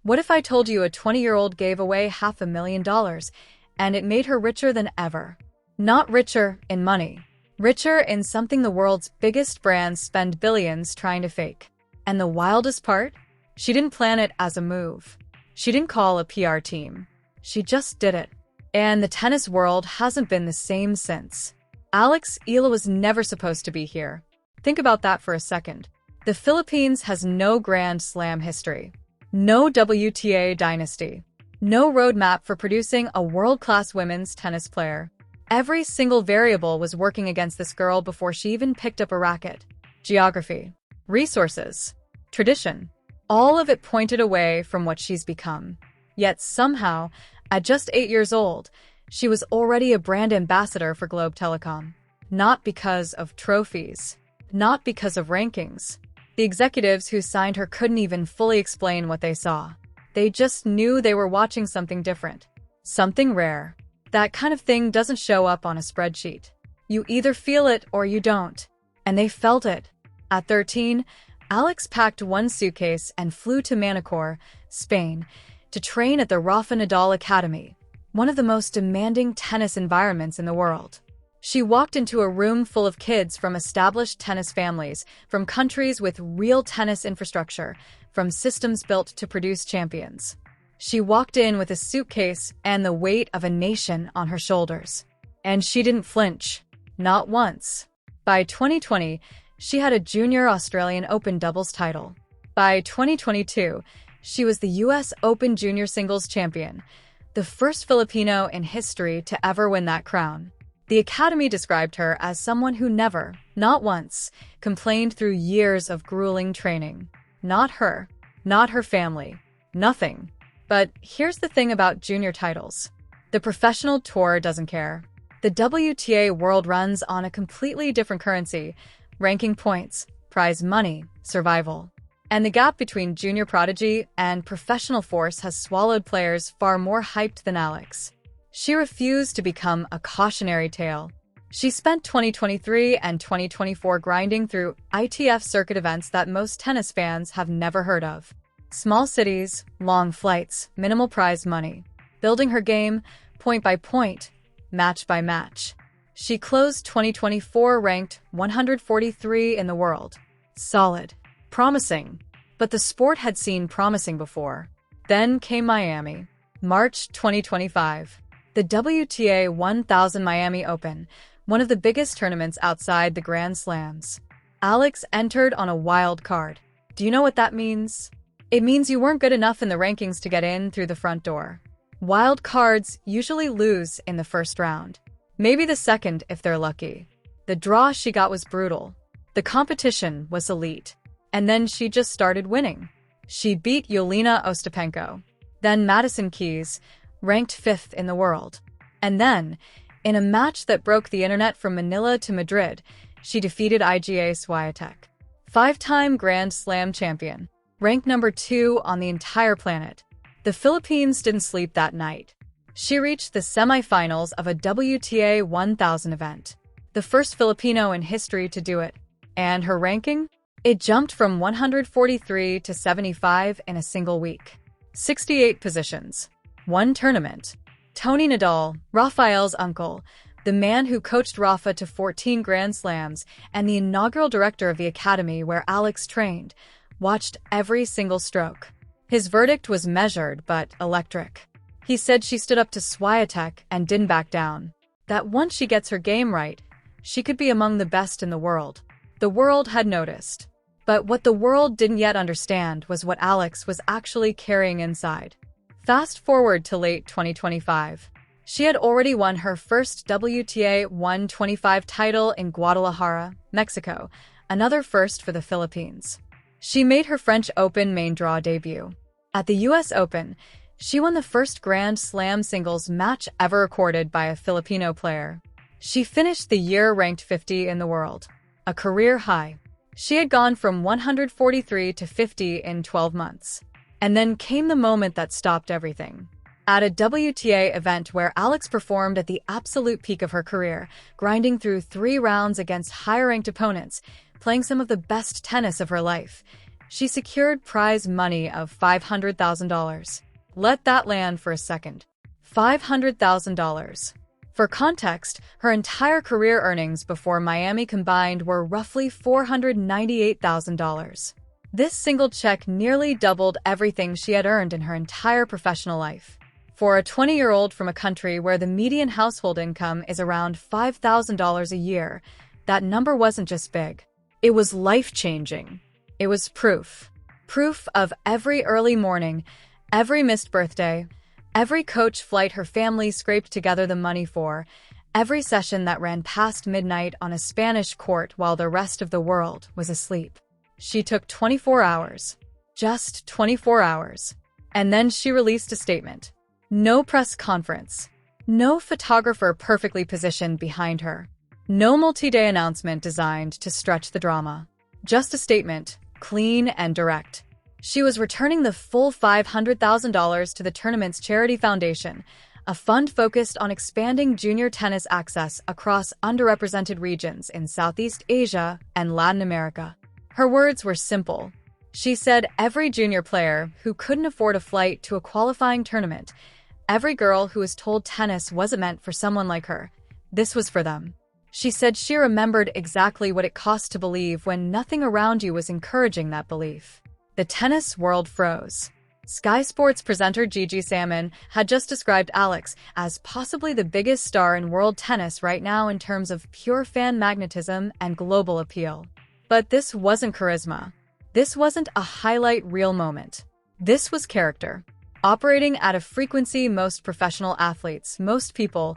What if I told you a 20-year-old gave away $500,000 and it made her richer than ever? Not richer in money. Richer in something the world's biggest brands spend billions trying to fake. And the wildest part? She didn't plan it as a move. She didn't call a PR team. She just did it. And the tennis world hasn't been the same since. Alexandra Eala was never supposed to be here. Think about that for a second. The Philippines has no Grand Slam history. No WTA dynasty. No roadmap for producing a world-class women's tennis player. Every single variable was working against this girl before she even picked up a racket. Geography, resources, tradition. All of it pointed away from what she's become. Yet somehow, at just 8 years old, she was already a brand ambassador for Globe Telecom. Not because of trophies. Not because of rankings. The executives who signed her couldn't even fully explain what they saw. They just knew they were watching something different. Something rare. That kind of thing doesn't show up on a spreadsheet. You either feel it or you don't. And they felt it. At 13, Alex packed one suitcase and flew to Manacor, Spain, to train at the Rafa Nadal Academy, one of the most demanding tennis environments in the world. She walked into a room full of kids from established tennis families, from countries with real tennis infrastructure, from systems built to produce champions. She walked in with a suitcase and the weight of a nation on her shoulders. And she didn't flinch. Not once. By 2020, she had a Junior Australian Open doubles title. By 2022, she was the US Open Junior Singles champion, the first Filipino in history to ever win that crown. The Academy described her as someone who never, not once, complained through years of grueling training. Not her. Not her family. Nothing. But here's the thing about junior titles. The professional tour doesn't care. The WTA world runs on a completely different currency: ranking points, prize money, survival. And the gap between junior prodigy and professional force has swallowed players far more hyped than Alex. She refused to become a cautionary tale. She spent 2023 and 2024 grinding through ITF circuit events that most tennis fans have never heard of. Small cities, long flights, minimal prize money. Building her game, point by point, match by match. She closed 2024 ranked 143 in the world. Solid. Promising. But the sport had seen promising before. Then came Miami. March 2025. The WTA 1000 Miami Open, one of the biggest tournaments outside the Grand Slams. Alex entered on a wild card. Do you know what that means? It means you weren't good enough in the rankings to get in through the front door. Wild cards usually lose in the first round. Maybe the second if they're lucky. The draw she got was brutal. The competition was elite. And then she just started winning. She beat Yelena Ostapenko. Then Madison Keys, ranked 5th in the world. And then, in a match that broke the internet from Manila to Madrid, she defeated Iga Swiatek. 5-time Grand Slam champion, ranked number 2 on the entire planet. The Philippines didn't sleep that night. She reached the semifinals of a WTA 1000 event, the first Filipino in history to do it. And her ranking? It jumped from 143 to 75 in a single week. 68 positions. One tournament. Tony Nadal, Rafael's uncle, the man who coached Rafa to 14 Grand Slams and the inaugural director of the academy where Alex trained, watched every single stroke. His verdict was measured but electric. He said she stood up to Swiatek and didn't back down. That once she gets her game right, she could be among the best in the world. The world had noticed. But what the world didn't yet understand was what Alex was actually carrying inside. Fast forward to late 2025. She had already won her first WTA 125 title in Guadalajara, Mexico, another first for the Philippines. She made her French Open main draw debut. At the US Open, she won the first Grand Slam singles match ever recorded by a Filipino player. She finished the year ranked 50 in the world, a career high. She had gone from 143 to 50 in 12 months. And then came the moment that stopped everything. At a WTA event where Alex performed at the absolute peak of her career, grinding through 3 rounds against higher-ranked opponents, playing some of the best tennis of her life, She secured prize money of $500,000. Let that land for a second. $500,000. For context, her entire career earnings before Miami combined were roughly $498,000. This single check nearly doubled everything she had earned in her entire professional life. For a 20-year-old from a country where the median household income is around $5,000 a year, that number wasn't just big. It was life-changing. It was proof. Proof of every early morning, every missed birthday, every coach flight her family scraped together the money for, every session that ran past midnight on a Spanish court while the rest of the world was asleep. She took 24 hours. Just 24 hours. And then she released a statement. No press conference. No photographer perfectly positioned behind her. No multi-day announcement designed to stretch the drama. Just a statement, clean and direct. She was returning the full $500,000 to the tournament's charity foundation, a fund focused on expanding junior tennis access across underrepresented regions in Southeast Asia and Latin America. Her words were simple. She said every junior player who couldn't afford a flight to a qualifying tournament, every girl who was told tennis wasn't meant for someone like her, this was for them. She said she remembered exactly what it cost to believe when nothing around you was encouraging that belief. The tennis world froze. Sky Sports presenter Gigi Salmon had just described Alex as possibly the biggest star in world tennis right now in terms of pure fan magnetism and global appeal. But this wasn't charisma. This wasn't a highlight reel moment. This was character. Operating at a frequency most professional athletes, most people,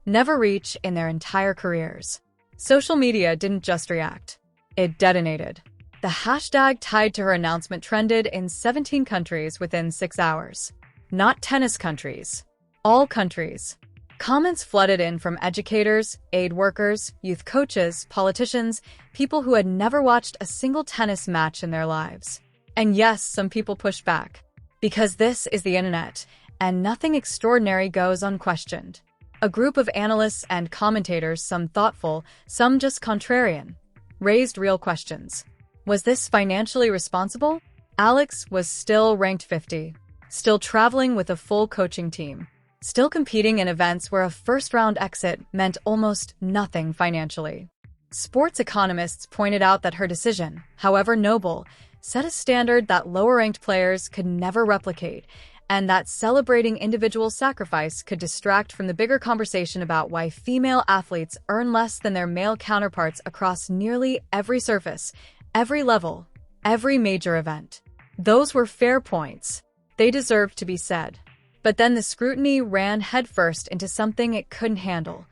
never reach in their entire careers. Social media didn't just react. It detonated. The hashtag tied to her announcement trended in 17 countries within 6 hours. Not tennis countries. All countries. Comments flooded in from educators, aid workers, youth coaches, politicians, people who had never watched a single tennis match in their lives. And yes, some people pushed back. Because this is the internet, and nothing extraordinary goes unquestioned. A group of analysts and commentators, some thoughtful, some just contrarian, raised real questions. Was this financially responsible? Alex was still ranked 50, still traveling with a full coaching team, still competing in events where a first-round exit meant almost nothing financially. Sports economists pointed out that her decision, however noble, set a standard that lower-ranked players could never replicate, and that celebrating individual sacrifice could distract from the bigger conversation about why female athletes earn less than their male counterparts across nearly every surface, every level, every major event. Those were fair points. They deserved to be said. But then the scrutiny ran headfirst into something it couldn't handle,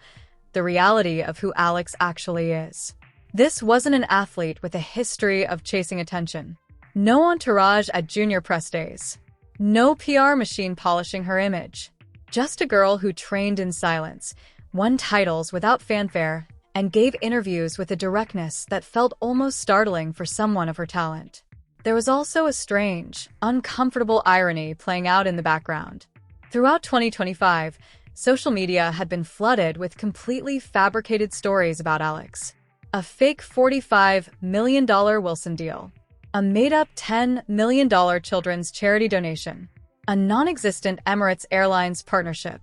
the reality of who Alex actually is. This wasn't an athlete with a history of chasing attention. No entourage at junior press days. No PR machine polishing her image. Just a girl who trained in silence, won titles without fanfare, and gave interviews with a directness that felt almost startling for someone of her talent. There was also a strange, uncomfortable irony playing out in the background. Throughout 2025, social media had been flooded with completely fabricated stories about Alex. A fake $45 million Wilson deal. A made-up $10 million children's charity donation. A non-existent Emirates Airlines partnership.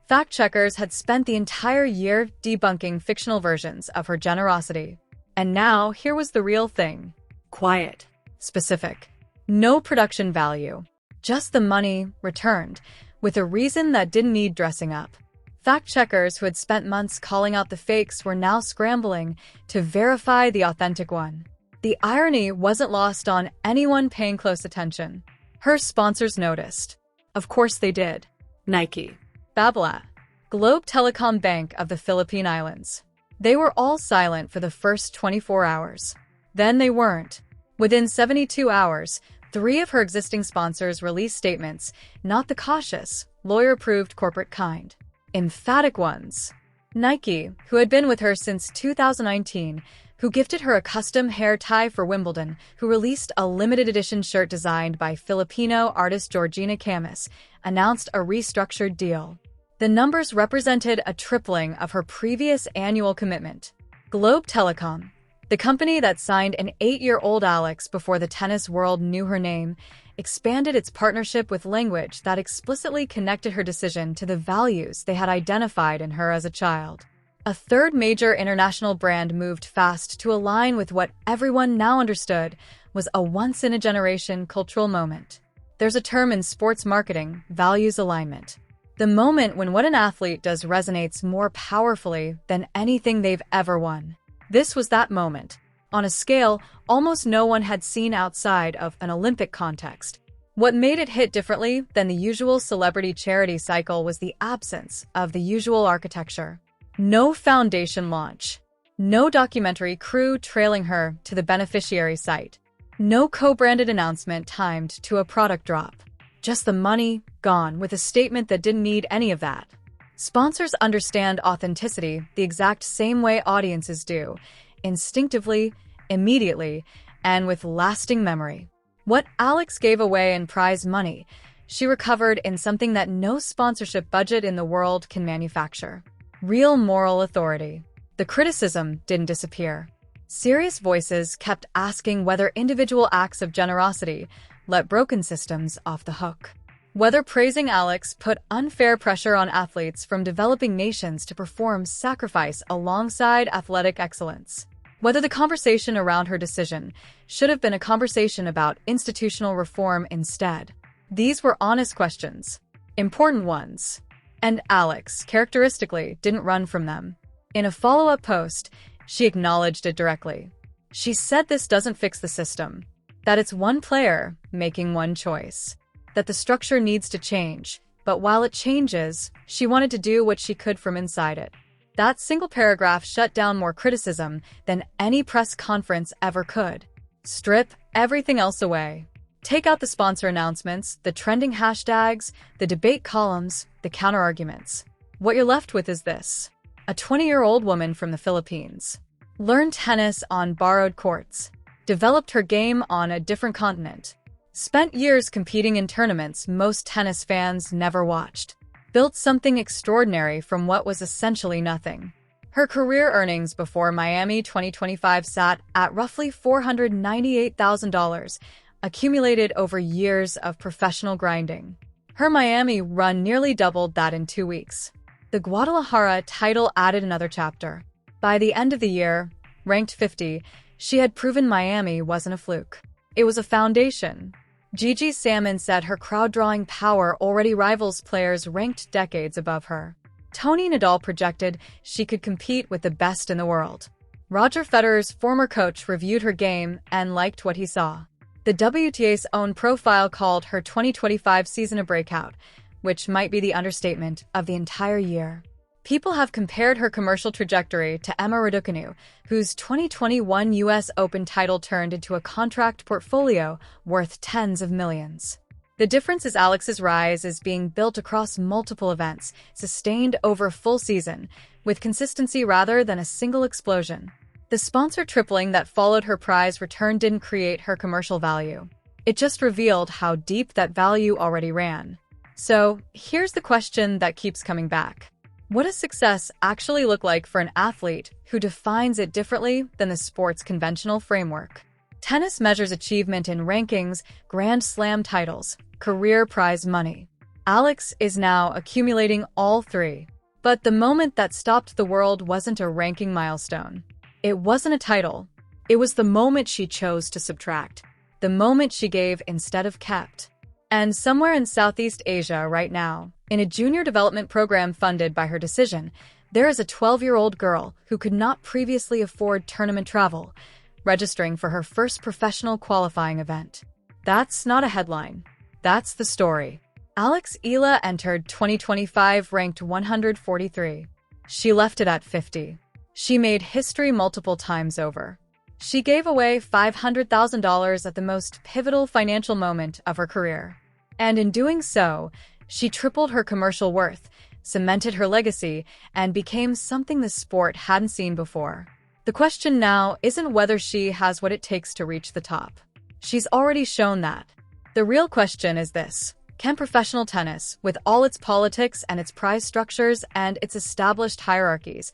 Fact-checkers had spent the entire year debunking fictional versions of her generosity. And now, here was the real thing. Quiet. Specific. No production value. Just the money, returned, with a reason that didn't need dressing up. Fact-checkers who had spent months calling out the fakes were now scrambling to verify the authentic one. The irony wasn't lost on anyone paying close attention. Her sponsors noticed. Of course they did. Nike. Babolat. Globe Telecom Bank of the Philippine Islands. They were all silent for the first 24 hours. Then they weren't. Within 72 hours, 3 of her existing sponsors released statements, not the cautious, lawyer-approved corporate kind. Emphatic ones. Nike, who had been with her since 2019, who gifted her a custom hair tie for Wimbledon, who released a limited edition shirt designed by Filipino artist Georgina Camus, announced a restructured deal. The numbers represented a tripling of her previous annual commitment. Globe Telecom, The company that signed an 8-year-old Alex before the tennis world knew her name expanded its partnership with language that explicitly connected her decision to the values they had identified in her as a child. A third major international brand moved fast to align with what everyone now understood was a once-in-a-generation cultural moment. There's a term in sports marketing, values alignment. The moment when what an athlete does resonates more powerfully than anything they've ever won. This was that moment, on a scale almost no one had seen outside of an Olympic context. What made it hit differently than the usual celebrity charity cycle was the absence of the usual architecture. No foundation launch. No documentary crew trailing her to the beneficiary site. No co-branded announcement timed to a product drop. Just the money, gone, with a statement that didn't need any of that. Sponsors understand authenticity the exact same way audiences do, instinctively, immediately, and with lasting memory. What Alex gave away in prize money, she recovered in something that no sponsorship budget in the world can manufacture. Real moral authority. The criticism didn't disappear. Serious voices kept asking whether individual acts of generosity let broken systems off the hook. Whether praising Alex put unfair pressure on athletes from developing nations to perform sacrifice alongside athletic excellence. Whether the conversation around her decision should have been a conversation about institutional reform instead. These were honest questions, important ones. And Alex, characteristically, didn't run from them. In a follow-up post, she acknowledged it directly. She said this doesn't fix the system, that it's one player making one choice, that the structure needs to change, but while it changes, she wanted to do what she could from inside it. That single paragraph shut down more criticism than any press conference ever could. Strip everything else away. Take out the sponsor announcements, the trending hashtags, the debate columns, the counterarguments. What you're left with is this. A 20-year-old woman from the Philippines. Learned tennis on borrowed courts. Developed her game on a different continent. Spent years competing in tournaments most tennis fans never watched. Built something extraordinary from what was essentially nothing. Her career earnings before Miami 2025 sat at roughly $498,000, accumulated over years of professional grinding. Her Miami run nearly doubled that in 2 weeks. The Guadalajara title added another chapter. By the end of the year, ranked 50, she had proven Miami wasn't a fluke. It was a foundation. Gigi Salmon said her crowd-drawing power already rivals players ranked decades above her. Tony Nadal projected she could compete with the best in the world. Roger Federer's former coach reviewed her game and liked what he saw. The WTA's own profile called her 2025 season a breakout, which might be the understatement of the entire year. People have compared her commercial trajectory to Emma Raducanu, whose 2021 U.S. Open title turned into a contract portfolio worth tens of millions. The difference is Alex's rise is being built across multiple events, sustained over a full season, with consistency rather than a single explosion. The sponsor tripling that followed her prize return didn't create her commercial value. It just revealed how deep that value already ran. So, here's the question that keeps coming back. What does success actually look like for an athlete who defines it differently than the sport's conventional framework? Tennis measures achievement in rankings, Grand Slam titles, career prize money. Alex is now accumulating all three. But the moment that stopped the world wasn't a ranking milestone. It wasn't a title. It was the moment she chose to subtract. The moment she gave instead of kept. And somewhere in Southeast Asia right now, in a junior development program funded by her decision, there is a 12-year-old girl who could not previously afford tournament travel, registering for her first professional qualifying event. That's not a headline. That's the story. Alex Eala entered 2025 ranked 143. She left it at 50. She made history multiple times over. She gave away $500,000 at the most pivotal financial moment of her career. And in doing so, she tripled her commercial worth, cemented her legacy, and became something the sport hadn't seen before. The question now isn't whether she has what it takes to reach the top. She's already shown that. The real question is this: can professional tennis, with all its politics and its prize structures and its established hierarchies,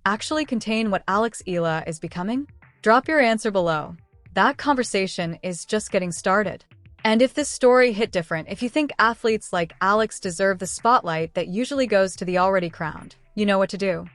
actually contain what Alex Eala is becoming? Drop your answer below. That conversation is just getting started. And if this story hit different, if you think athletes like Alex deserve the spotlight that usually goes to the already crowned, you know what to do.